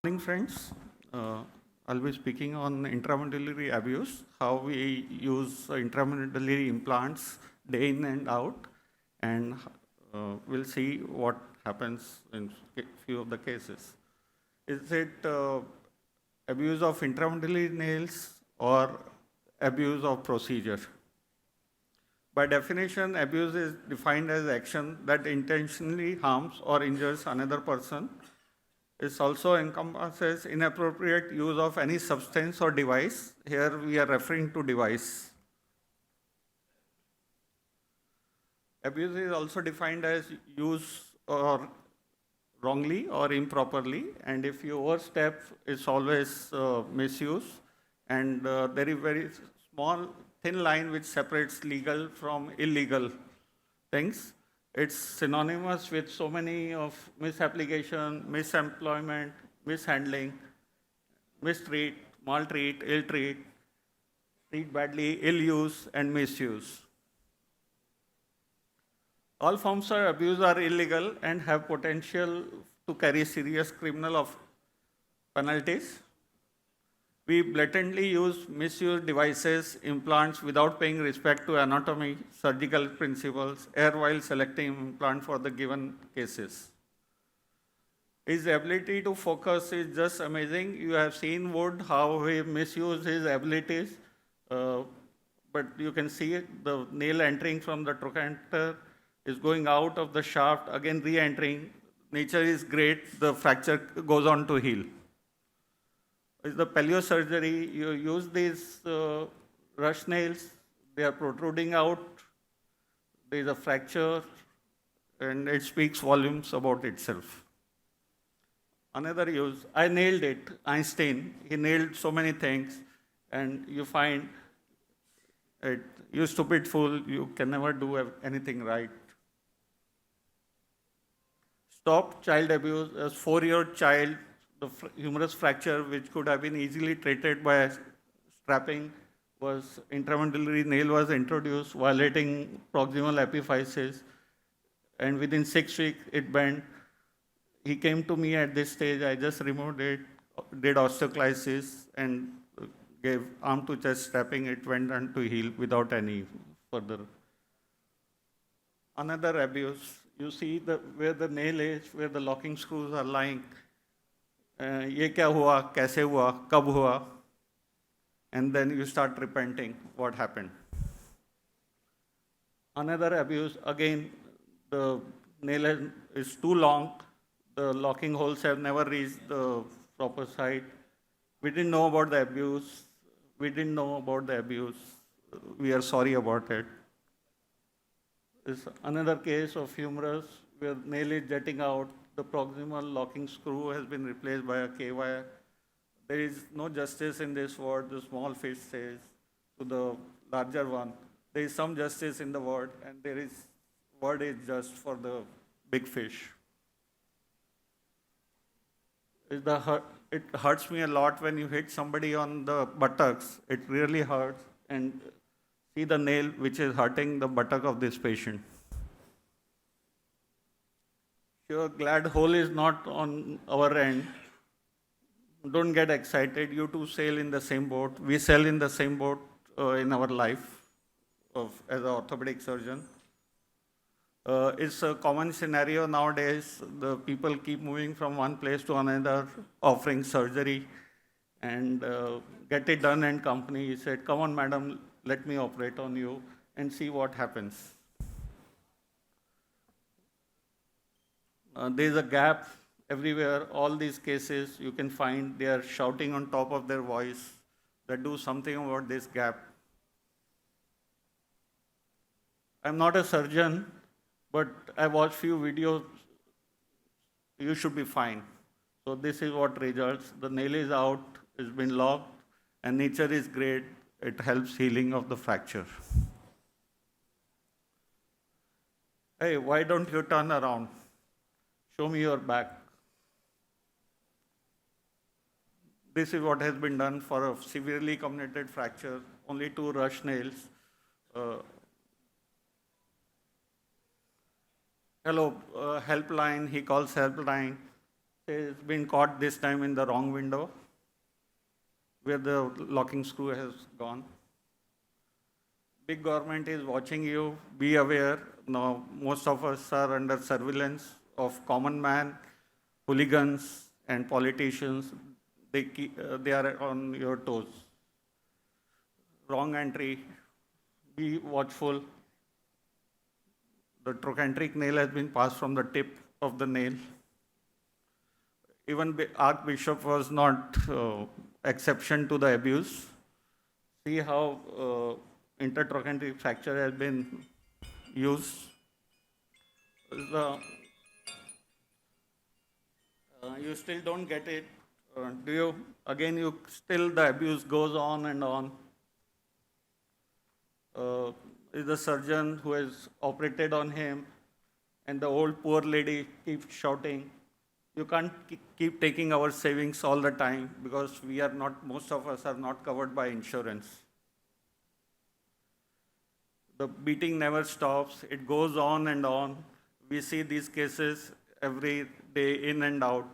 Morning, friends. Uh, I'll be speaking on intramedullary abuse, how we use intramedullary implants day in and out, and we'll see what happens in few of the cases. Is it abuse of intramedullary nails or abuse of procedure? By definition, abuse is defined as action that intentionally harms or injures another person. It also encompasses inappropriate use of any substance or device. Here we are referring to device. Abuse is also defined as use or wrongly or improperly, and if you overstep, it's always misuse. And there is very small, thin line which separates legal from illegal things. It's synonymous with so many of misapplication, misemployment, mishandling, mistreat, maltreat, ill-treat, treat badly, ill-use, and misuse. All forms of abuse are illegal and have potential to carry serious criminal penalties. We blatantly use misuse devices, implants without paying respect to anatomy, surgical principles, while selecting implant for the given cases. His ability to focus is just amazing. You have seen Wood, how he misused his abilities, but you can see it, the nail entering from the trochanter is going out of the shaft, again re-entering. Nature is great, the fracture goes on to heal. Is the paleosurgery, you use these rush nails, they are protruding out, there is a fracture, and it speaks volumes about itself. Another use, I nailed it, Einstein, he nailed so many things, and you find it, you stupid fool, you can never do anything right. Stop child abuse, a 4-year-old child, the humerus fracture, which could have been easily treated by strapping, was intramedullary nail was introduced, violating proximal epiphysis, and within 6 weeks it bent. He came to me at this stage. I just removed it, did osteoclysis, and gave arm to chest strapping. It went on to heal without any further. Another abuse, you see where the nail is, where the locking screws are lying. ये क्या हुआ, कैसे हुआ, कब हुआ, and then you start repenting what happened. Another abuse, again, the nail is too long, the locking holes have never reached the proper site. We didn't know about the abuse. We didn't know about the abuse. We are sorry about it. This is another case of humerus where nail is jetting out. The proximal locking screw has been replaced by a K-wire. There is no justice in this word, the small fish says to the larger one. There is some justice in the word, and word is just for the big fish. It hurts me a lot when you hit somebody on the buttocks. It really hurts. And see the nail which is hurting the buttock of this patient. Sure, glad hole is not on our end. Don't get excited. You two sail in the same boat. We sail in the same boat in our life as an orthopedic surgeon. It's a common scenario nowadays. The people keep moving from one place to another, offering surgery, and get it done. And company said, "Come on, madam, let me operate on you and see what happens." There is a gap everywhere. All these cases you can find, they are shouting on top of their voice that do something about this gap. I'm not a surgeon, but I watched few videos. You should be fine. So this is what results. The nail is out, it's been locked, and nature is great. It helps healing of the fracture. Hey, why don't you turn around? Show me your back. This is what has been done for a severely comminuted fracture, only 2 rush nails. Hello, helpline, he calls helpline. has been caught this time in the wrong window, where the locking screw has gone. Big government is watching you. Be aware. Now, most of us are under surveillance of common man, hooligans, and politicians. They are on your toes. Wrong entry. Be watchful. The trochanteric nail has been passed from the tip of the nail. Even Archbishop was not exception to the abuse. See how intertrochanteric fracture has been used. You still don't get it. Do you? Again, still the abuse goes on and on. Is the surgeon who has operated on him, and the old poor lady keeps shouting. You can't keep taking our savings all the time because we are not, most of us are not covered by insurance. The beating never stops. It goes on and on. We see these cases every day in and out.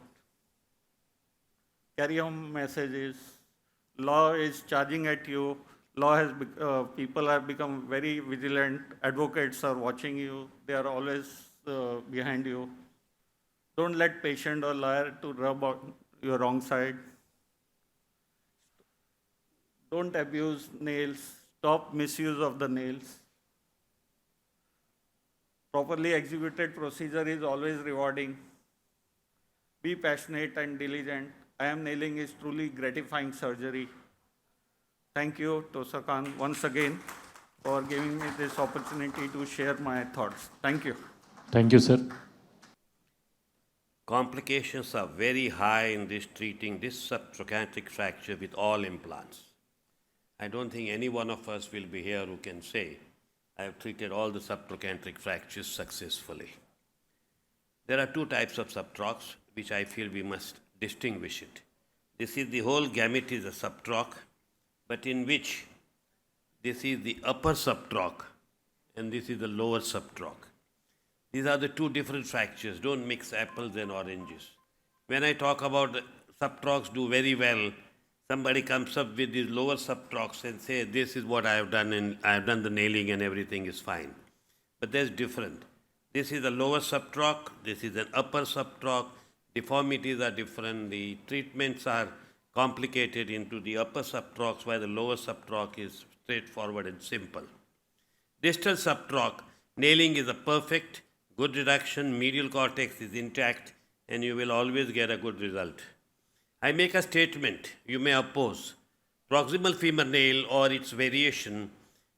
Carry home messages. Law is charging at you. Law has, people have become very vigilant. Advocates are watching you. They are always behind you. Don't let patient or lawyer to rub on your wrong side. Don't abuse nails. Stop misuse of the nails. Properly executed procedure is always rewarding. Be passionate and diligent. IM nailing is truly gratifying surgery. Thank you, Tosa Khan, once again for giving me this opportunity to share my thoughts. Thank you. Thank you, sir. Complications are very high in this treating this subtrochanteric fracture with all implants. I don't think any one of us will be here who can say, I have treated all the subtrochanteric fractures successfully. There are two types of subtrochs, which I feel we must distinguish it. This is the whole gamut is a subtroch, but in which this is the upper subtroch and this is the lower subtroch. These are the two different fractures. Don't mix apples and oranges. When I talk about the subtrochs do very well, somebody comes up with these lower subtrochs and say, this is what I have done and I have done the nailing and everything is fine. But there's different. This is a lower subtroch, this is an upper subtroch. Deformities are different. The treatments are complicated into the upper subtrochs, while the lower subtroch is straightforward and simple. Distal subtroch, nailing is a perfect, good reduction, medial cortex is intact, and you will always get a good result. I make a statement, you may oppose. Proximal femur nail or its variation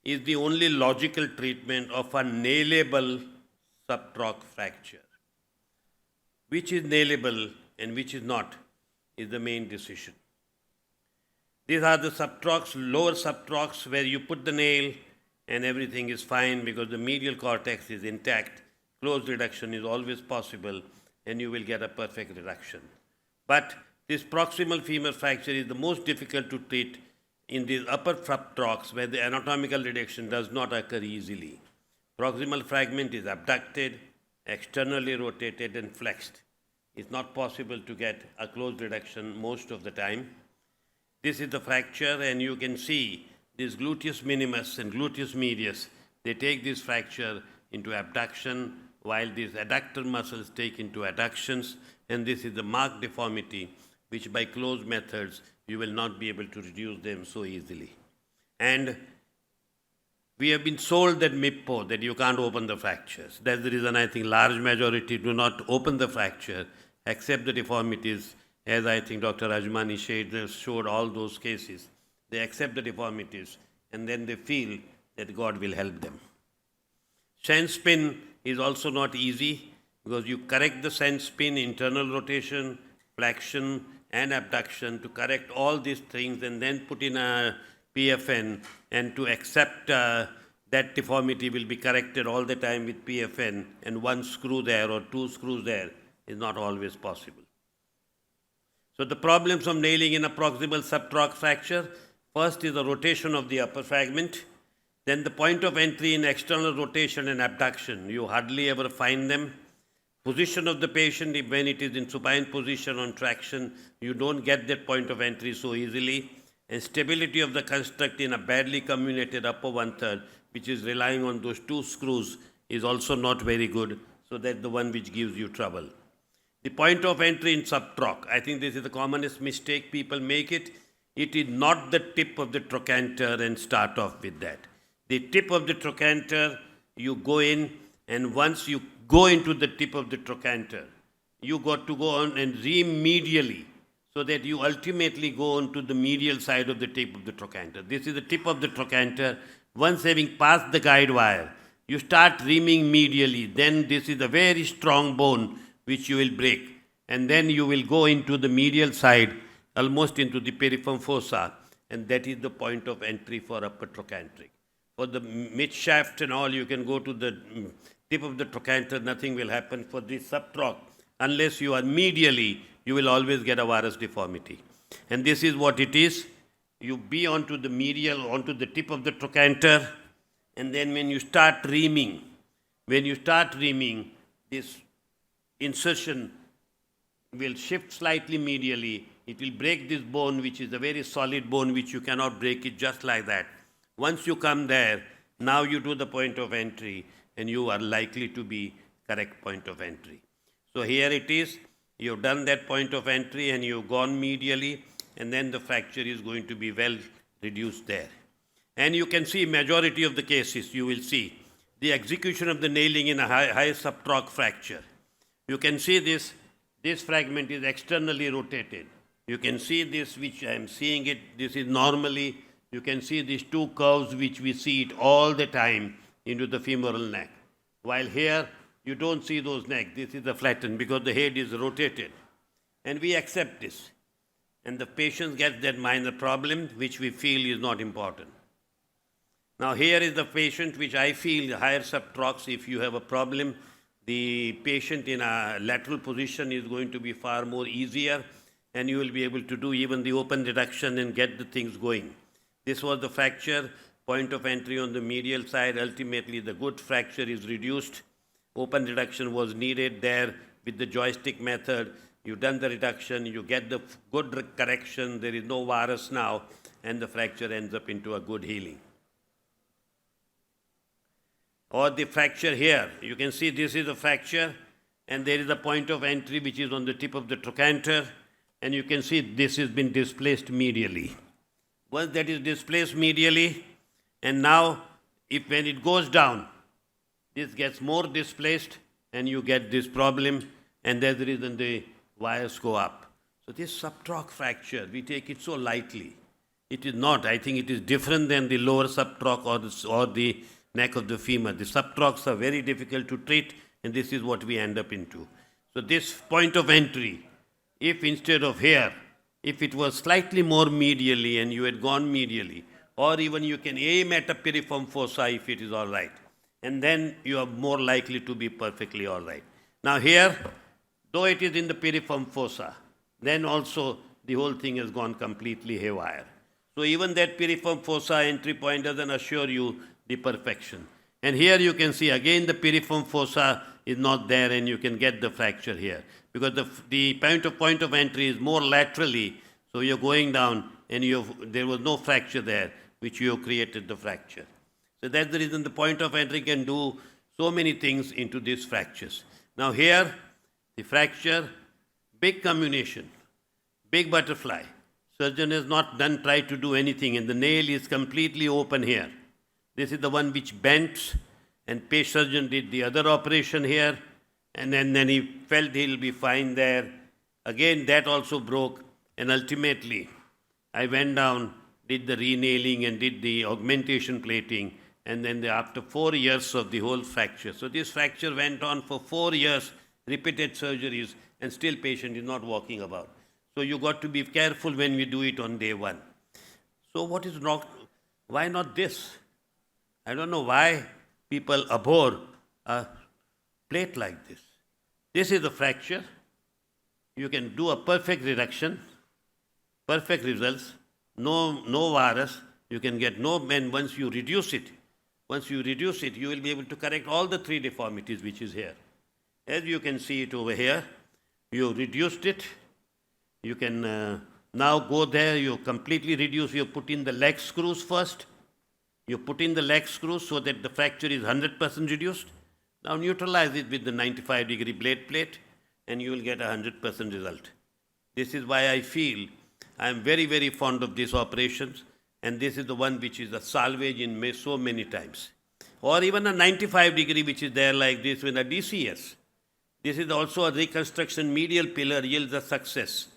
is the only logical treatment of a nailable subtroch fracture. Which is nailable and which is not is the main decision. These are the subtrochs, lower subtrochs, where you put the nail and everything is fine because the medial cortex is intact. Closed reduction is always possible and you will get a perfect reduction. But this proximal femur fracture is the most difficult to treat in these upper subtrochs where the anatomical reduction does not occur easily. Proximal fragment is abducted, externally rotated and flexed. It's not possible to get a closed reduction most of the time. This is the fracture and you can see this gluteus minimus and gluteus medius, they take this fracture into abduction while these adductor muscles take into adductions, and this is the marked deformity which by closed methods you will not be able to reduce them so easily. And we have been sold that MIPPO, that you can't open the fractures. That's the reason I think large majority do not open the fracture, accept the deformities, as I think Dr. Rajmani showed all those cases. They accept the deformities and then they feel that God will help them. Sense spin is also not easy because you correct the sense spin, internal rotation, flexion and abduction to correct all these things and then put in a PFN, and to accept that deformity will be corrected all the time with PFN, and one screw there or two screws there is not always possible. So the problems of nailing in a proximal subtroch fracture, first is the rotation of the upper fragment, then the point of entry in external rotation and abduction. You hardly ever find them. position of the patient, when it is in supine position on traction, you don't get that point of entry so easily. And stability of the construct in a badly comminuted upper one-third, which is relying on those two screws, is also not very good. So that's the one which gives you trouble. The point of entry in subtroch, I think this is the commonest mistake people make it. It is not the tip of the trochanter and start off with that. The tip of the trochanter, you go in, and once you go into the tip of the trochanter, you got to go on and ream medially so that you ultimately go on to the medial side of the tip of the trochanter. This is the tip of the trochanter. Once having passed the guide wire, you start reaming medially. Then this is a very strong bone which you will break. And then you will go into the medial side, almost into the piriform fossa, and that is the point of entry for upper trochanteric. For the mid shaft and all, you can go to the tip of the trochanter, nothing will happen. For this subtroch, unless you are medially, you will always get a varus deformity. And this is what it is. You be onto the medial, onto the tip of the trochanter, and then when you start reaming, this insertion will shift slightly medially. It will break this bone, which is a very solid bone, which you cannot break it just like that. Once you come there, now you do the point of entry, and you are likely to be correct point of entry. So here it is. You've done that point of entry, and you've gone medially, and then the fracture is going to be well reduced there. And you can see majority of the cases, you will see the execution of the nailing in a high subtroch fracture. You can see this fragment is externally rotated. You can see this, which I am seeing it, this is normally, you can see these two curves which we see it all the time into the femoral neck. While here, you don't see those neck. This is the flattened because the head is rotated. And we accept this. And the patient gets that minor problem which we feel is not important. Now here is the patient which I feel higher subtrochs, if you have a problem, the patient in a lateral position is going to be far more easier, and you will be able to do even the open reduction and get the things going. This was the fracture, point of entry on the medial side. Ultimately, the good fracture is reduced. Open reduction was needed there with the joystick method. You've done the reduction, you get the good correction, there is no varus now, and the fracture ends up into a good healing. Or the fracture here, you can see this is a fracture, and there is a point of entry which is on the tip of the trochanter, and you can see this has been displaced medially. Once that is displaced medially, and now when it goes down, this gets more displaced, and you get this problem, and that's the reason the wires go up. So this subtroch fracture, we take it so lightly. It is not. I think it is different than the lower subtroch or the neck of the femur. The subtrochs are very difficult to treat, and this is what we end up into. So this point of entry, if instead of here, if it was slightly more medially and you had gone medially, or even you can aim at a piriform fossa if it is all right, and then you are more likely to be perfectly all right. Now here, though it is in the piriform fossa, then also the whole thing has gone completely haywire. So even that piriform fossa entry point doesn't assure you the perfection. And here you can see again the piriform fossa is not there, and you can get the fracture here. Because the point of entry is more laterally, so you're going down and there was no fracture there, which you have created the fracture. So that's the reason the point of entry can do so many things into these fractures. Now here, the fracture, big comminution, big butterfly. Surgeon has not tried to do anything, and the nail is completely open here. This is the one which bent, and surgeon did the other operation here, and then he felt he'll be fine there. Again, that also broke, and ultimately, I went down, did the renailing and did the augmentation plating, and then after 4 years of the whole fracture. So this fracture went on for 4 years, repeated surgeries, and still patient is not walking about. So you got to be careful when we do it on day one. So what is wrong? Why not this? I don't know why people abhor a plate like this. This is a fracture. You can do a perfect reduction, perfect results, no varus. You can get and once you reduce it, you will be able to correct all the 3 deformities which is here. As you can see it over here, you reduced it. You can now go there, you completely reduce, you put in the leg screws first. You put in the leg screws so that the fracture is 100% reduced. Now neutralize it with the 95-degree blade plate and you will get a 100% result. This is why I feel I am very, very fond of these operations, and this is the one which is a salvage in so many times. Or even a 95-degree which is there like this with a DCS. This is also a reconstruction medial pillar yields a success.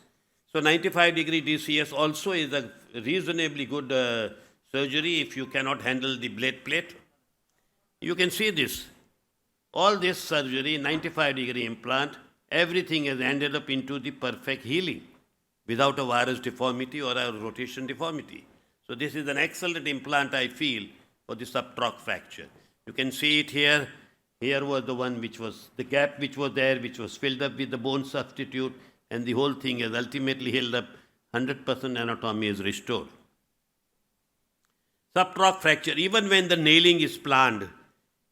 So 95-degree DCS also is a reasonably good surgery if you cannot handle the blade plate. You can see this. All this surgery, 95-degree implant, everything has ended up into the perfect healing without a varus deformity or a rotation deformity. So this is an excellent implant, I feel, for the subtroch fracture. You can see it here. Here was the one which was, the gap which was there, which was filled up with the bone substitute, and the whole thing is ultimately healed up. 100% anatomy is restored. Subtroch fracture, even when the nailing is planned,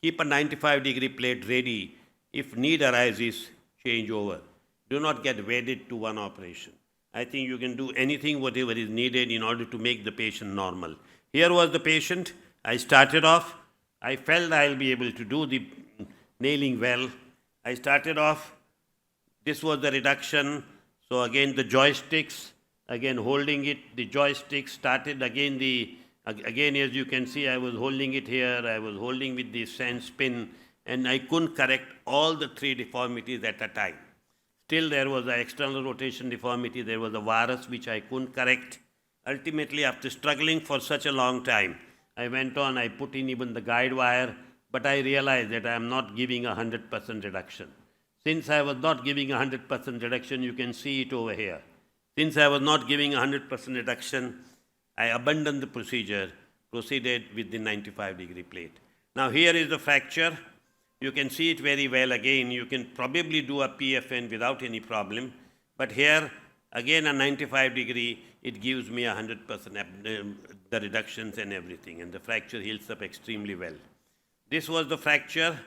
keep a 95-degree plate ready. If need arises, change over. Do not get wedded to one operation. I think you can do anything, whatever is needed in order to make the patient normal. Here was the patient. I started off. I felt I'll be able to do the nailing well. I started off. This was the reduction. So again, the joysticks, again holding it, the joystick started again again, as you can see, I was holding it here, I was holding with the sense pin, and I couldn't correct all the three deformities at a time. Still, there was an external rotation deformity, there was a varus which I couldn't correct. Ultimately, after struggling for such a long time, I went on, I put in even the guide wire, but I realized that I am not giving 100% reduction. Since I was not giving 100% reduction, you can see it over here. Since I was not giving 100% reduction, I abandoned the procedure, proceeded with the 95-degree plate. Now here is the fracture. You can see it very well again. You can probably do a PFN without any problem. But here, again a 95-degree, it gives me 100% the reductions and everything. And the fracture heals up extremely well. This was the fracture.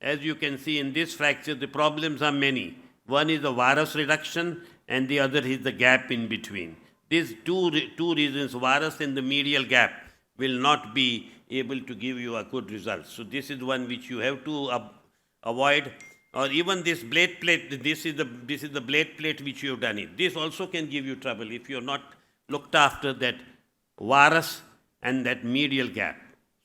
As you can see in this fracture, the problems are many. One is the varus reduction and the other is the gap in between. These two reasons, varus and the medial gap, will not be able to give you a good result. So this is one which you have to avoid. Or even this blade plate, this is the blade plate which you have done it. This also can give you trouble if you are not looked after that varus and that medial gap.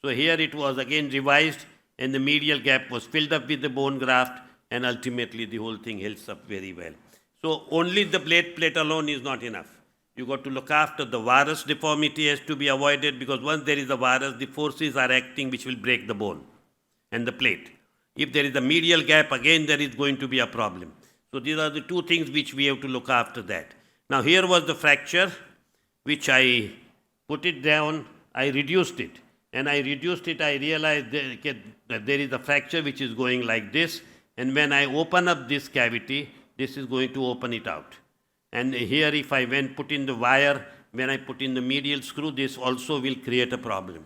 So here it was again revised and the medial gap was filled up with the bone graft and ultimately the whole thing heals up very well. So only the blade plate alone is not enough. You got to look after the varus deformity has to be avoided because once there is a varus, the forces are acting which will break the bone and the plate. If there is a medial gap, again there is going to be a problem. So these are the two things which we have to look after that. Now here was the fracture which I put it down, I reduced it. And I reduced it, I realized that there is a fracture which is going like this. And when I open up this cavity, this is going to open it out. And here if I put in the wire, when I put in the medial screw, this also will create a problem.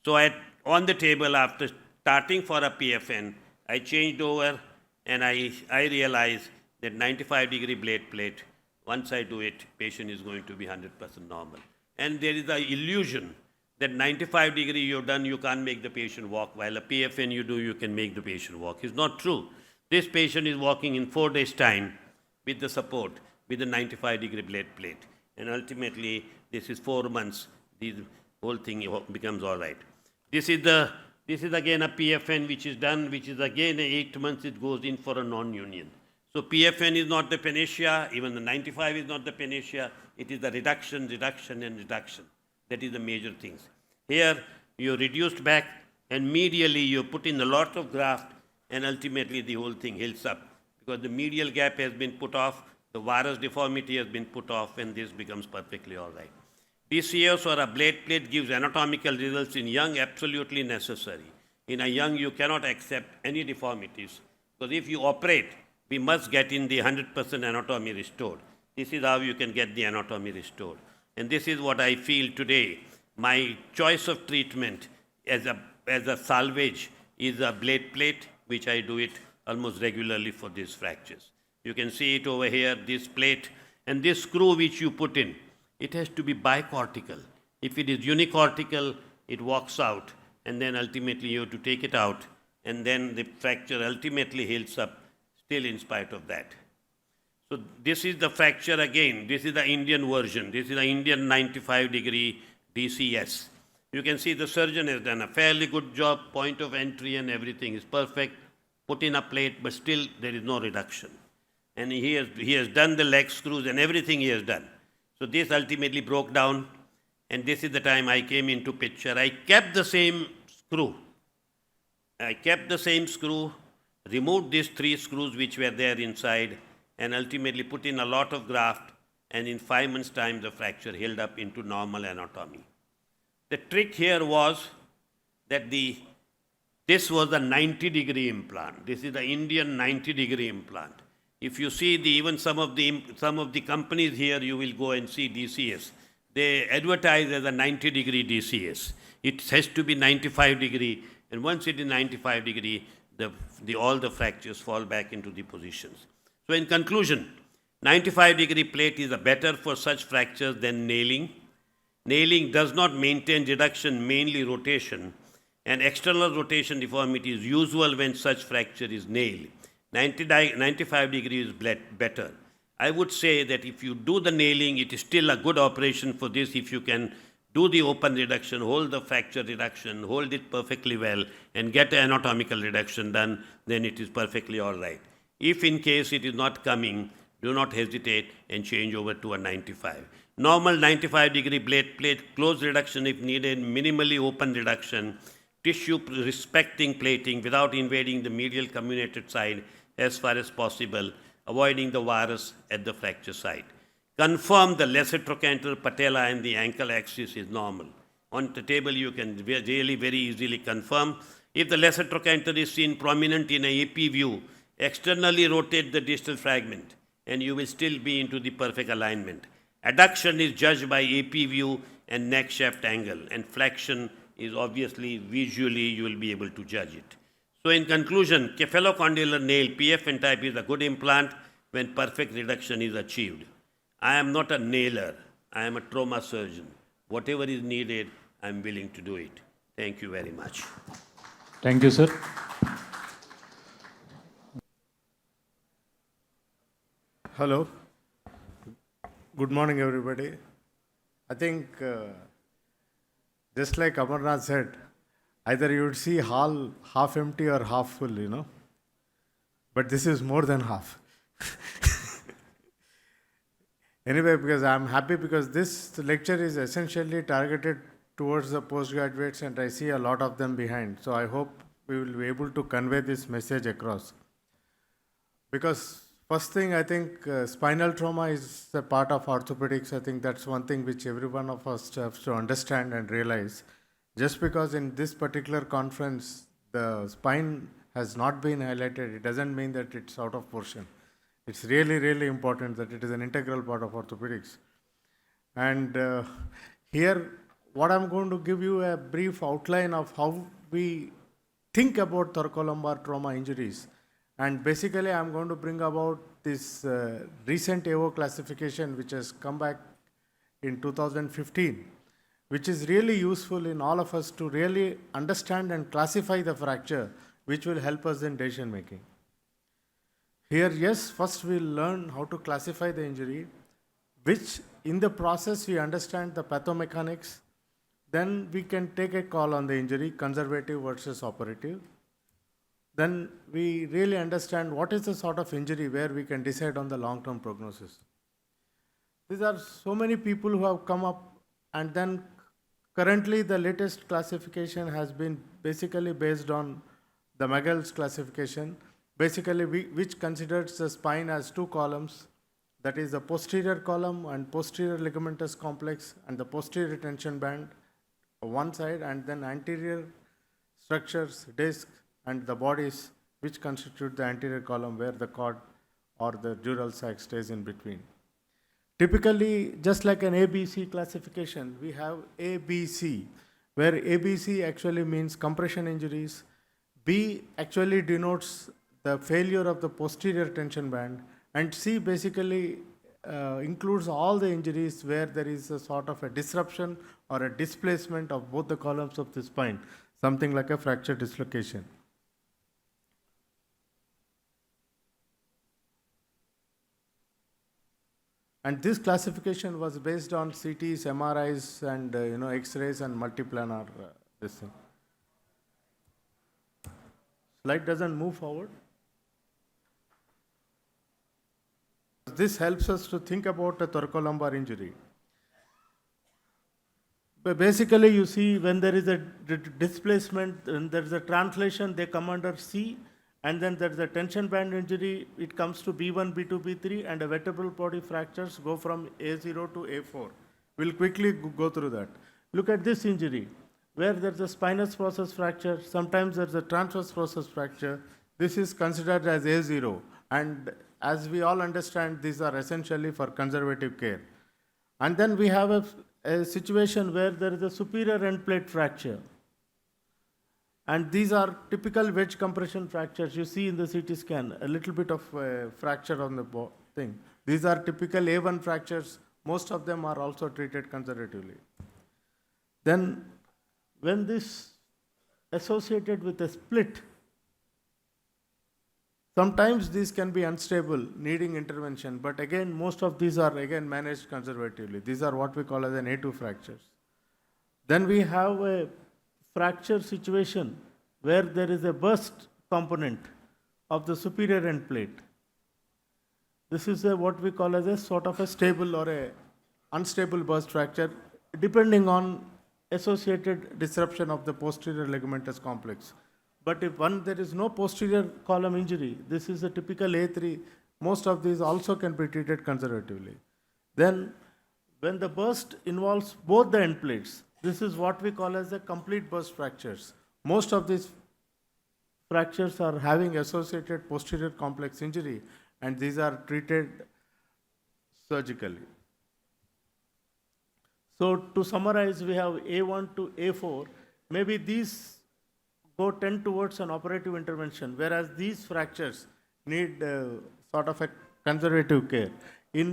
So on the table after starting for a PFN, I changed over and I realized that 95-degree blade plate, once I do it, patient is going to be 100% normal. And there is an illusion that 95-degree you've done, you can't make the patient walk, while a PFN you do, you can make the patient walk. It's not true. This patient is walking in 4 days' time with the support, with the 95-degree blade plate. And ultimately, this is 4 months, the whole thing becomes all right. This is again a PFN which is done, which is again 8 months it goes in for a non-union. So PFN is not the panacea, even the 95 is not the panacea, it is the reduction, reduction and reduction. That is the major things. Here, you reduced back and medially you put in a lot of graft and ultimately the whole thing heals up because the medial gap has been put off, the varus deformity has been put off and this becomes perfectly all right. DCS or a blade plate gives anatomical results in young, absolutely necessary. In a young, you cannot accept any deformities because if you operate, we must get in the 100% anatomy restored. This is how you can get the anatomy restored. And this is what I feel today. My choice of treatment as a salvage is a blade plate, which I do it almost regularly for these fractures. You can see it over here, this plate, and this screw which you put in, it has to be bicortical. If it is unicortical, it walks out, and then ultimately you have to take it out, and then the fracture ultimately heals up still in spite of that. So this is the fracture again. This is the Indian version. This is the Indian 95-degree DCS. You can see the surgeon has done a fairly good job. Point of entry and everything is perfect. Put in a plate, but still there is no reduction. And he has done the leg screws and everything he has done. So this ultimately broke down, and this is the time I came into picture. I kept the same screw. Removed these 3 screws which were there inside, and ultimately put in a lot of graft, and in 5 months' time the fracture healed up into normal anatomy. The trick here was that this was a 90-degree implant. This is the Indian 90-degree implant. If you see even some of the companies here, you will go and see DCS. They advertise as a 90-degree DCS. It has to be 95-degree, and once it is 95-degree, all the fractures fall back into the positions. So in conclusion, 95-degree plate is better for such fractures than nailing. Nailing does not maintain reduction, mainly rotation, and external rotation deformity is usual when such fracture is nailed. 95 degrees is better. I would say that if you do the nailing, it is still a good operation for this. If you can do the open reduction, hold the fracture reduction, hold it perfectly well, and get an anatomical reduction done, then it is perfectly all right. If in case it is not coming, do not hesitate and change over to a 95. Normal 95-degree plate close reduction if needed, minimally open reduction, tissue respecting plating without invading the medial comminuted side as far as possible, avoiding the varus at the fracture site. Confirm the lesser trochanter, patella, and the ankle axis is normal. On the table, you can really very easily confirm. If the lesser trochanter is seen prominent in a AP view, externally rotate the distal fragment, and you will still be into the perfect alignment. Adduction is judged by AP view and neck shaft angle, and flexion is obviously visually you will be able to judge it. So in conclusion, cephalocondylar nail PFN type is a good implant when perfect reduction is achieved. I am not a nailer. I am a trauma surgeon. Whatever is needed, I am willing to do it. Thank you very much. Thank you, sir. Hello. Good morning, everybody. I think, just like Amarnath said, either you would see hall half empty or half full, But this is more than half. Anyway, because I'm happy because this lecture is essentially targeted towards the postgraduates, and I see a lot of them behind. So I hope we will be able to convey this message across. Because first thing, I think spinal trauma is a part of orthopedics. I think that's one thing which every one of us has to understand and realize. Just because in this particular conference, the spine has not been highlighted, it doesn't mean that it's out of portion. It's really, really important that it is an integral part of orthopedics. And here, what I'm going to give you a brief outline of how we think about thoracolumbar trauma injuries. And basically, I'm going to bring about this recent AO classification, which has come back in 2015, which is really useful in all of us to really understand and classify the fracture, which will help us in decision making. Here, yes, first we'll learn how to classify the injury, which in the process we understand the pathomechanics. Then we can take a call on the injury, conservative versus operative. Then we really understand what is the sort of injury where we can decide on the long-term prognosis. These are so many people who have come up, and then currently the latest classification has been basically based on the Magal's classification, basically which considers the spine as 2 columns, that is the posterior column and posterior ligamentous complex and the posterior tension band on one side, and then anterior structures, disc, and the bodies which constitute the anterior column where the cord or the dural sac stays in between. Typically, just like an ABC classification, we have ABC, where ABC actually means compression injuries, B actually denotes the failure of the posterior tension band, and C basically includes all the injuries where there is a sort of a disruption or a displacement of both the columns of the spine, something like a fracture dislocation. And this classification was based on CTs, MRIs, and X-rays and multiplanar this thing. Slide doesn't move forward. This helps us to think about a thoracolumbar injury. But basically, you see when there is a displacement, and there is a translation, they come under C, and then there is a tension band injury, it comes to B1, B2, B3, and a vertebral body fractures go from A0 to A4. We'll quickly go through that. Look at this injury, where there's a spinous process fracture, sometimes there's a transverse process fracture. This is considered as A0, and as we all understand, these are essentially for conservative care. And then we have a situation where there is a superior end plate fracture. And these are typical wedge compression fractures. You see in the CT scan, a little bit of fracture on the thing. These are typical A1 fractures. Most of them are also treated conservatively. Then, when this associated with a split, sometimes these can be unstable, needing intervention. But again, most of these are again managed conservatively. These are what we call as an A2 fractures. Then we have a fracture situation where there is a burst component of the superior end plate. This is what we call as a sort of a stable or a unstable burst fracture, depending on associated disruption of the posterior ligamentous complex. But if there is no posterior column injury, this is a typical A3. Most of these also can be treated conservatively. Then, when the burst involves both the end plates, this is what we call as a complete burst fractures. Most of these fractures are having associated posterior complex injury, and these are treated surgically. So to summarize, we have A1 to A4. Maybe these tend towards an operative intervention, whereas these fractures need sort of a conservative care.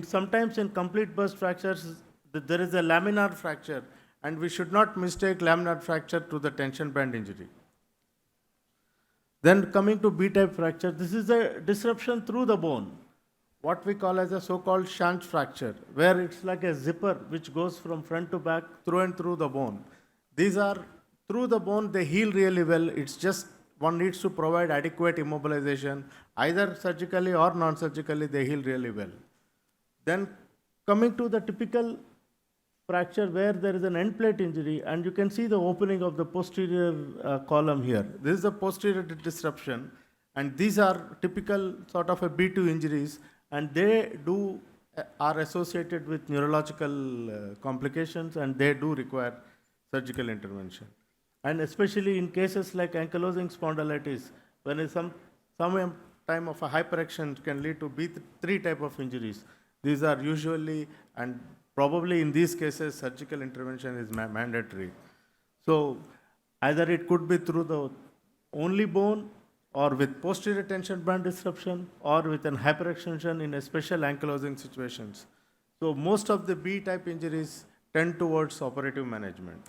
Sometimes in complete burst fractures, there is a laminar fracture, and we should not mistake laminar fracture to the tension band injury. Then coming to B-type fracture, this is a disruption through the bone, what we call as a so-called shank fracture, where it's like a zipper which goes from front to back through and through the bone. These are through the bone, they heal really well. It's just one needs to provide adequate immobilization, either surgically or non-surgically, they heal really well. Then coming to the typical fracture where there is an end plate injury, and you can see the opening of the posterior column here. This is a posterior disruption, and these are typical sort of a B2 injuries, and they are associated with neurological complications, and they do require surgical intervention. And especially in cases like ankylosing spondylitis, when some time of a hyperaction can lead to B3 type of injuries. These are usually, and probably in these cases, surgical intervention is mandatory. So either it could be through the only bone, or with posterior tension band disruption, or with an hyperextension in a special ankylosing situations. So most of the B-type injuries tend towards operative management.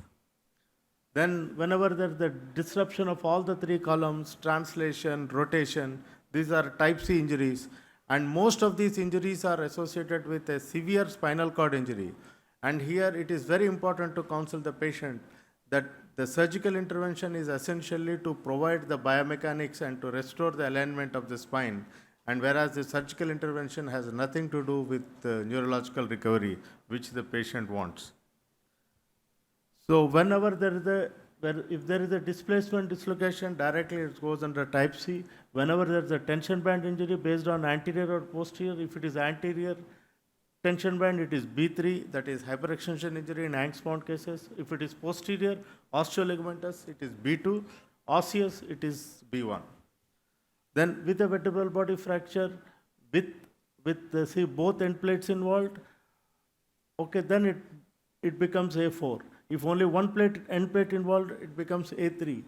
Then whenever there's the disruption of all the three columns, translation, rotation, these are type C injuries. And most of these injuries are associated with a severe spinal cord injury. And here it is very important to counsel the patient that the surgical intervention is essentially to provide the biomechanics and to restore the alignment of the spine. And whereas the surgical intervention has nothing to do with neurological recovery, which the patient wants. So whenever if there is a displacement dislocation, directly it goes under type C. Whenever there is a tension band injury based on anterior or posterior, if it is anterior tension band, it is B3, that is hyperextension injury in Angst-Mount cases. If it is posterior osteoligamentous, it is B2. Osseous, it is B1. Then with a vertebral body fracture, with both end plates involved, okay, then it becomes A4. If only one end plate involved, it becomes A3.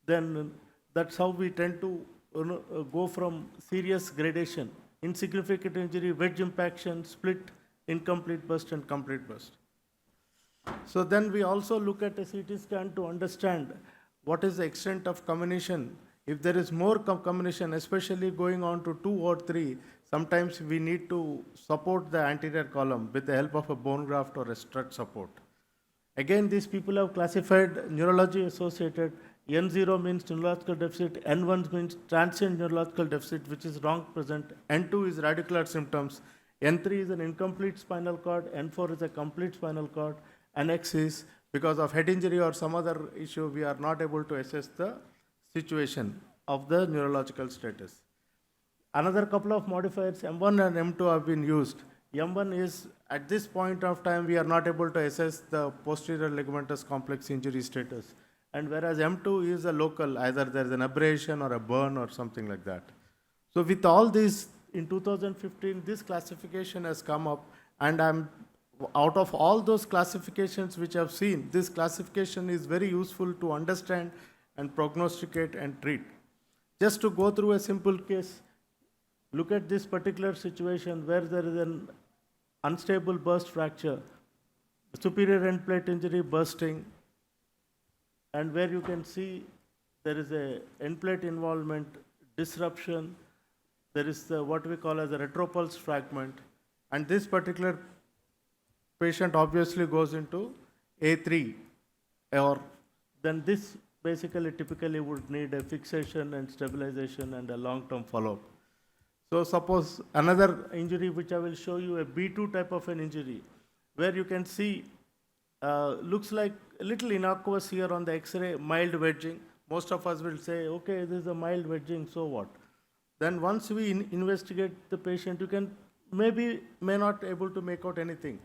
Then that's how we tend to go from serious gradation, insignificant injury, wedge impaction, split, incomplete burst, and complete burst. So then we also look at a CT scan to understand what is the extent of comminution. If there is more comminution, especially going on to 2 or 3, sometimes we need to support the anterior column with the help of a bone graft or a strut support. Again, these people have classified neurology associated. N0 means neurological deficit, N1 means transient neurological deficit, which is wrong present, N2 is radicular symptoms, N3 is an incomplete spinal cord, N4 is a complete spinal cord, and X is because of head injury or some other issue, we are not able to assess the situation of the neurological status. Another couple of modifiers, M1 and M2 have been used. M1 is, at this point of time, we are not able to assess the posterior ligamentous complex injury status. And whereas M2 is a local, either there is an abrasion or a burn or something like that. So with all this, in 2015, this classification has come up, and out of all those classifications which I've seen, this classification is very useful to understand and prognosticate and treat. Just to go through a simple case, look at this particular situation where there is an unstable burst fracture, superior end plate injury bursting, and where you can see there is a end plate involvement, disruption, there is what we call as a retropulse fragment, and this particular patient obviously goes into A3, or then this basically typically would need a fixation and stabilization and a long-term follow-up. So suppose another injury which I will show you, a B2 type of an injury, where you can see looks like a little innocuous here on the X-ray, mild wedging. Most of us will say, okay, this is a mild wedging, so what? Then once we investigate the patient, you can may not able to make out anything.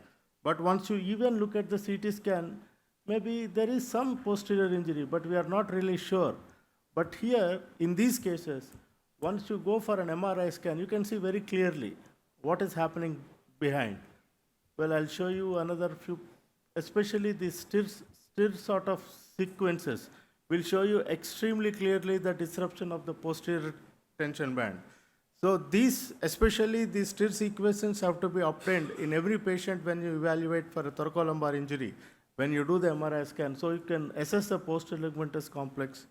But once you even look at the CT scan, maybe there is some posterior injury, but we are not really sure. But here, in these cases, once you go for an MRI scan, you can see very clearly what is happening behind. Well, I'll show you another few, especially these stir sort of sequences will show you extremely clearly the disruption of the posterior tension band. So these, especially these stir sequences have to be obtained in every patient when you evaluate for a thoracolumbar injury, when you do the MRI scan, so you can assess the posterior ligamentous complex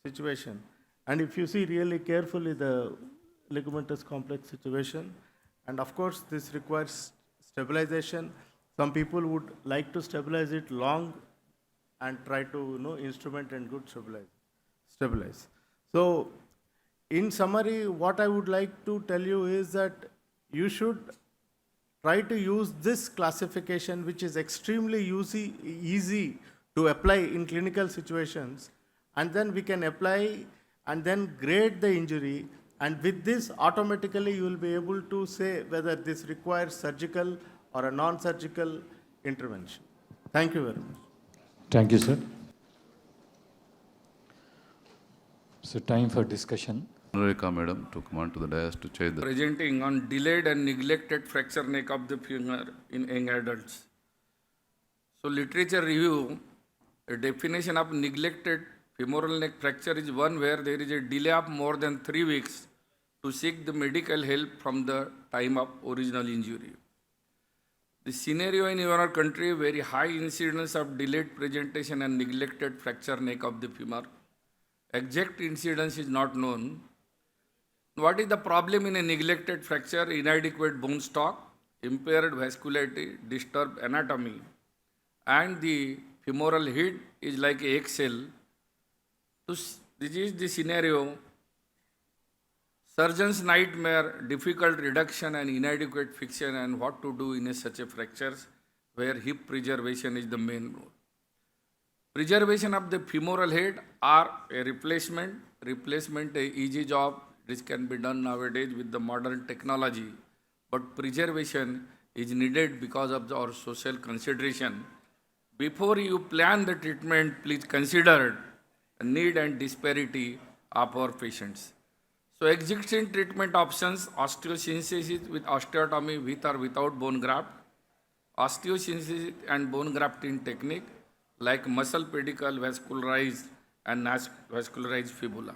situation. And if you see really carefully the ligamentous complex situation, and of course this requires stabilization. Some people would like to stabilize it long and try to instrument and good stabilize. So in summary, what I would like to tell you is that you should try to use this classification, which is extremely easy to apply in clinical situations, and then we can apply and then grade the injury, and with this automatically you will be able to say whether this requires surgical or a non-surgical intervention. Thank you very much. Thank you, sir. So time for discussion. Rekha madam to come on to the dais to chair the Presenting on delayed and neglected fracture neck of the femur in young adults. So literature review, a definition of neglected femoral neck fracture is one where there is a delay of more than 3 weeks to seek the medical help from the time of original injury. The scenario in your country, very high incidence of delayed presentation and neglected fracture neck of the femur. Exact incidence is not known. What is the problem in a neglected fracture? Inadequate bone stock, impaired vascularity, disturbed anatomy, and the femoral head is like a XL. So this is the scenario. Surgeon's nightmare, difficult reduction and inadequate fixation, and what to do in such a fractures where hip preservation is the main role. Preservation of the femoral head or a replacement a easy job. This can be done nowadays with the modern technology, but preservation is needed because of our social consideration. Before you plan the treatment, please consider the need and disparity of our patients. So existing treatment options, osteosynthesis with osteotomy with or without bone graft, osteosynthesis and bone grafting technique like muscle pedicle, vascularized and vascularized fibula.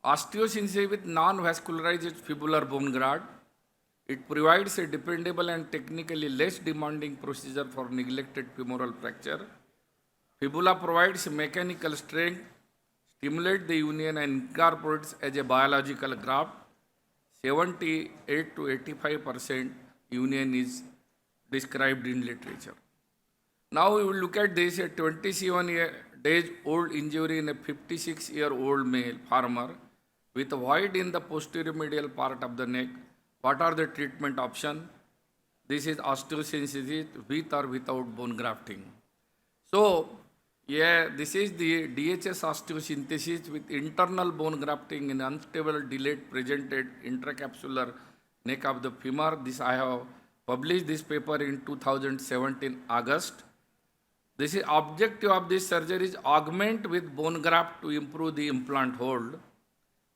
Osteosynthesis with non-vascularized fibular bone graft. It provides a dependable and technically less demanding procedure for neglected femoral fracture. Fibula provides mechanical strength, stimulates the union and incorporates as a biological graft. 78 to 85% union is described in literature. Now we will look at this, a 27 days old injury in a 56-year-old male farmer with a void in the posterior medial part of the neck. What are the treatment options? This is osteosynthesis with or without bone grafting. So, yeah, this is the DHS osteosynthesis with internal bone grafting in unstable, delayed, presented intracapsular neck of the femur. This I have published this paper in 2017 August. This is objective of this surgery is augment with bone graft to improve the implant hold.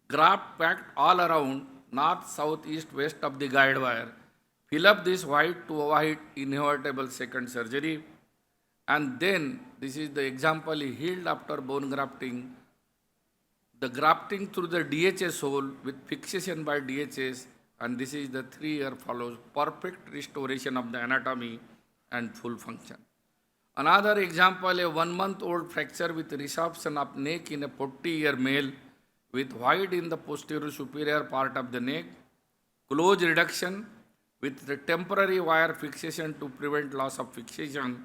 Graft packed all around north, south, east, west of the guide wire. Fill up this void to avoid inevitable second surgery. And then, this is the example he healed after bone grafting. The grafting through the DHS hole with fixation by DHS, and this is the 3-year follows perfect restoration of the anatomy and full function. Another example, a 1-month-old fracture with resorption of neck in a 40-year male with void in the posterior superior part of the neck, close reduction with the temporary wire fixation to prevent loss of fixation,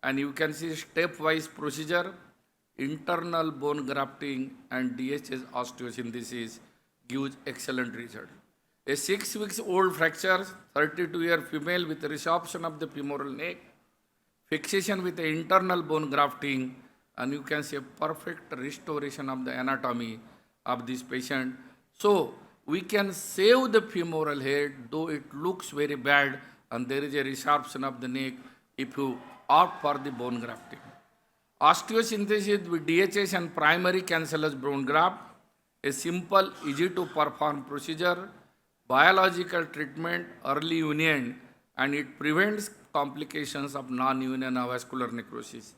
and you can see stepwise procedure, internal bone grafting and DHS osteosynthesis gives excellent result. A 6-week-old fracture, 32-year female with resorption of the femoral neck, fixation with the internal bone grafting, and you can see a perfect restoration of the anatomy of this patient. So, we can save the femoral head, though it looks very bad, and there is a resorption of the neck if you opt for the bone grafting. Osteosynthesis with DHS and primary cancellous bone graft, a simple, easy to perform procedure, biological treatment, early union, and it prevents complications of non-union avascular necrosis.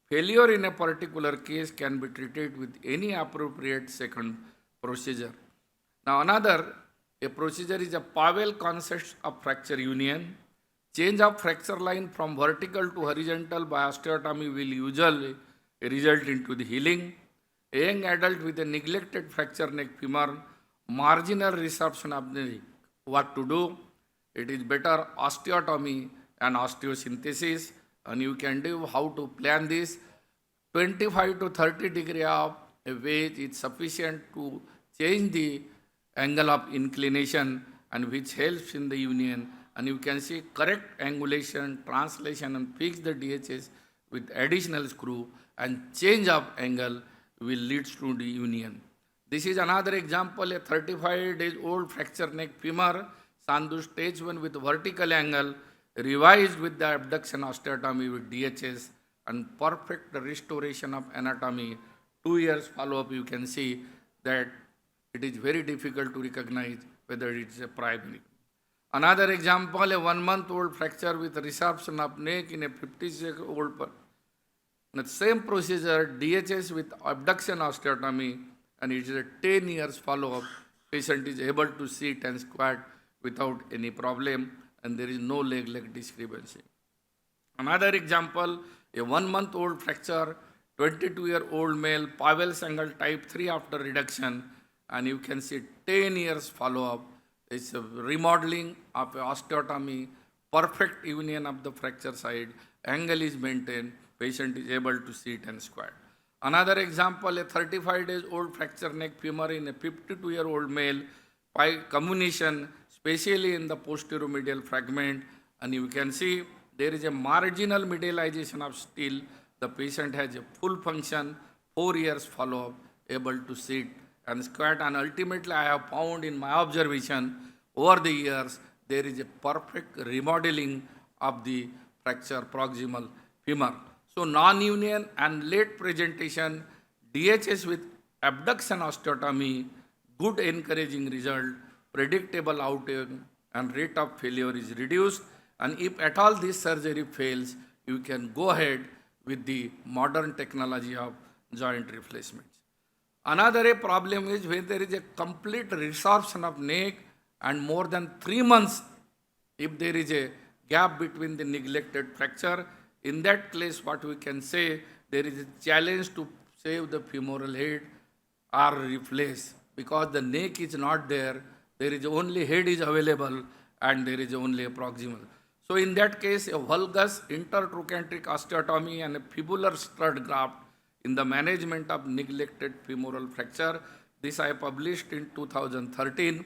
Failure in a particular case can be treated with any appropriate second procedure. Now another, a procedure is a Powell concept of fracture union. Change of fracture line from vertical to horizontal by osteotomy will usually result into the healing. A young adult with a neglected fracture neck femur, marginal resorption of the neck. What to do? It is better osteotomy and osteosynthesis, and you can do how to plan this. 25 to 30 degree of a wedge is sufficient to change the angle of inclination and which helps in the union. And you can see correct angulation, translation, and fix the DHS with additional screw, and change of angle will lead to the union. This is another example, a 35 days old fracture neck femur, Sandhu stage 1 with vertical angle, revised with the abduction osteotomy with DHS, and perfect restoration of anatomy. 2 years follow-up, you can see that it is very difficult to recognize whether it is a primary. Another example, a 1-month-old fracture with resorption of neck in a 56-year-old person. The same procedure, DHS with abduction osteotomy, and it is a 10 years follow-up. Patient is able to sit and squat without any problem, and there is no leg discrepancy. Another example, a 1-month-old fracture, 22-year-old male, Powell's angle type 3 after reduction, and you can see 10 years follow-up. It's a remodeling of osteotomy, perfect union of the fracture side, angle is maintained, patient is able to sit and squat. Another example, a 35 days old fracture neck femur in a 52-year-old male, by combination, especially in the posterior medial fragment, and you can see there is a marginal medialization of steel. The patient has a full function, 4 years follow-up, able to sit and squat, and ultimately I have found in my observation over the years, there is a perfect remodeling of the fracture proximal femur. So non-union and late presentation, DHS with abduction osteotomy, good encouraging result, predictable outcome, and rate of failure is reduced. And if at all this surgery fails, you can go ahead with the modern technology of joint replacements. Another a problem is when there is a complete resorption of neck and more than 3 months, if there is a gap between the neglected fracture, in that case what we can say, there is a challenge to save the femoral head or replace, because the neck is not there, there is only head is available and there is only a proximal. So in that case, a valgus intertrochanteric osteotomy and a fibular stud graft in the management of neglected femoral fracture. This I published in 2013.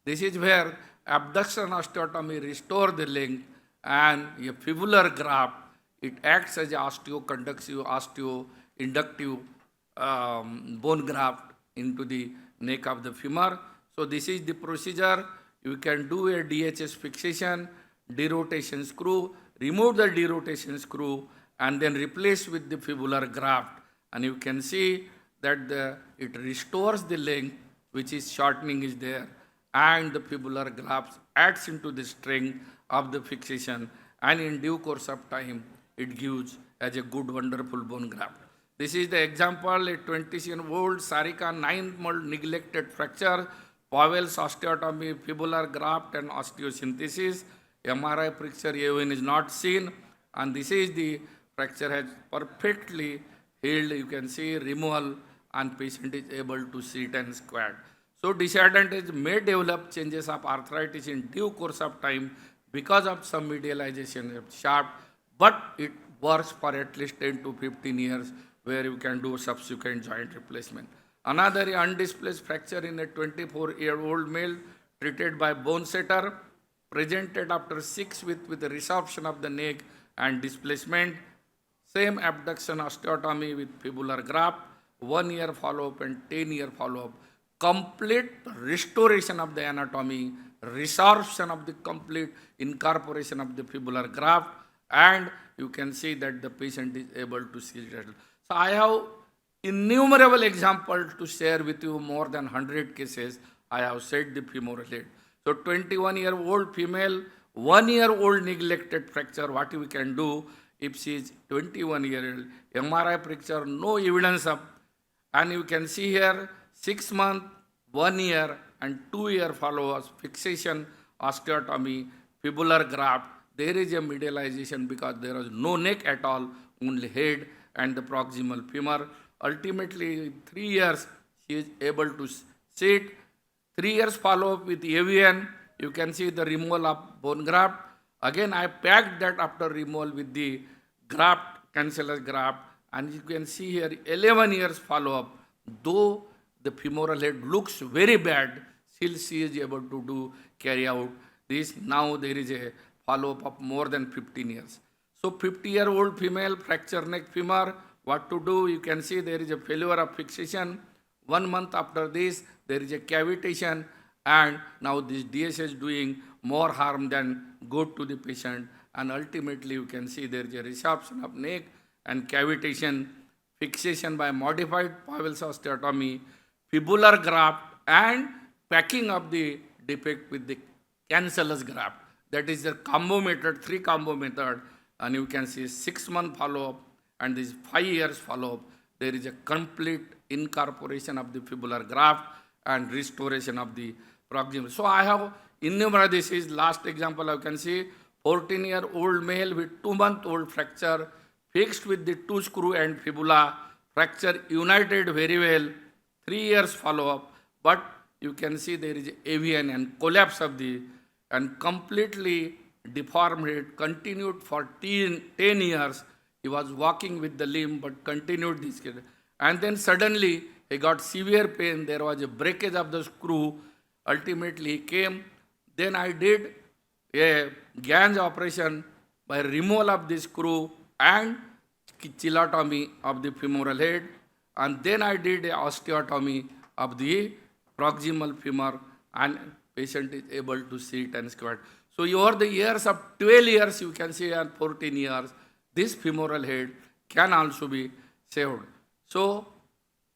This is where abduction osteotomy restore the length, and a fibular graft, it acts as a osteoconductive, osteoinductive bone graft into the neck of the femur. So this is the procedure. You can do a DHS fixation, derotation screw, remove the derotation screw, and then replace with the fibular graft. And you can see that it restores the length, which is shortening is there, and the fibular graft adds into the strength of the fixation, and in due course of time, it gives as a good, wonderful bone graft. This is the example, a 20-year-old Sarika 9-month neglected fracture, Powell's osteotomy, fibular graft, and osteosynthesis. MRI fracture even is not seen, and this is the fracture has perfectly healed. You can see removal, and patient is able to sit and squat. So disadvantage may develop changes of arthritis in due course of time because of some medialization of shaft, but it works for at least 10 to 15 years, where you can do subsequent joint replacement. Another undisplaced fracture in a 24-year-old male treated by bone setter, presented after 6 weeks with the resorption of the neck and displacement. Same abduction osteotomy with fibular graft, 1-year follow-up and 10-year follow-up. Complete restoration of the anatomy, resorption of the complete incorporation of the fibular graft, and you can see that the patient is able to see it. So I have innumerable examples to share with you, more than 100 cases. I have said the femoral head. So 21-year-old female, 1-year-old neglected fracture, what we can do if she is 21-year-old, MRI fracture, no evidence of, and you can see here 6 months, 1 year and 2-year follow-ups, fixation, osteotomy, fibular graft. There is a medialization because there was no neck at all, only head and the proximal femur. Ultimately, 3 years, she is able to sit. 3 years follow-up with AVN. You can see the removal of bone graft. Again, I packed that after removal with the graft, cancellous graft. And you can see here 11 years follow-up. Though the femoral head looks very bad, still she is able to carry out this. Now there is a follow-up of more than 15 years. So 50-year-old female, fracture neck femur, what to do? You can see there is a failure of fixation. 1 month after this, there is a cavitation, and now this DS is doing more harm than good to the patient. And ultimately, you can see there is a resorption of neck and cavitation, fixation by modified Powell's osteotomy, fibular graft, and packing of the defect with the cancellous graft. That is the combo method, 3 combo method, and you can see 6-month follow-up and this 5 years follow-up. There is a complete incorporation of the fibular graft and restoration of the proximal. So I have innumerable. This is last example. You can see 14-year-old male with 2-month-old fracture, fixed with the 2-screw and fibula, fracture united very well, 3 years follow-up, but you can see there is AVN and collapse of the, and completely deformed head, continued for 10 years. He was walking with the limb, but continued this. And then suddenly, he got severe pain. There was a breakage of the screw. Ultimately, he came. Then I did a Gans operation by removal of the screw and chelotomy of the femoral head. And then I did a osteotomy of the proximal femur, and patient is able to sit and squat. So over the years of 12 years, you can see, and 14 years, this femoral head can also be saved. So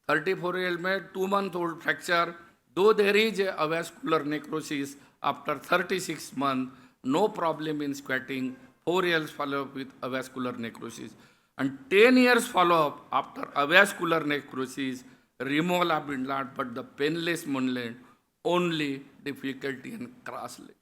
34-year-old male, 2-month-old fracture, though there is a avascular necrosis after 36 months, no problem in squatting, 4 years follow-up with avascular necrosis. And 10 years follow-up after avascular necrosis, removal of implant, but the painless movement, only difficulty in cross leg.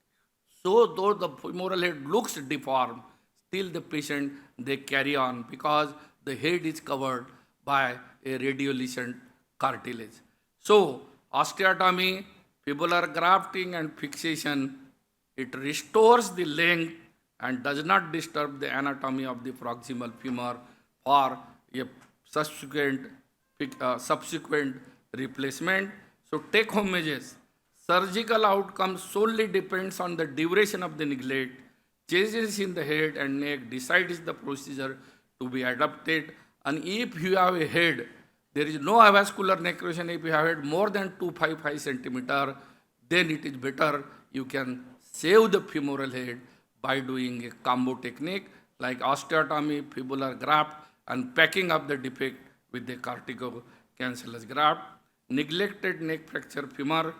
So though the femoral head looks deformed, still the patient, they carry on because the head is covered by a radiolucent cartilage. So osteotomy, fibular grafting and fixation, it restores the length and does not disturb the anatomy of the proximal femur for a subsequent replacement. So take home messages. Surgical outcome solely depends on the duration of the neglect. Changes in the head and neck decides the procedure to be adopted. And if you have a head, there is no avascular necrosis. If you have had more than 255 centimeter, then it is better you can save the femoral head by doing a combo technique like osteotomy, fibular graft, and packing up the defect with the corticocancellous graft. Neglected neck fracture femur,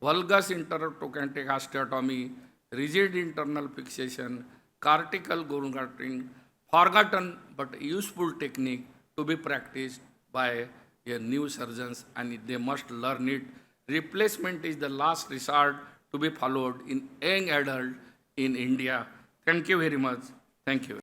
valgus intertrochanteric osteotomy, rigid internal fixation, cortical grafting, forgotten but useful technique to be practiced by a new surgeons, and they must learn it. Replacement is the last resort to be followed in young adult in India. Thank you very much. Thank you.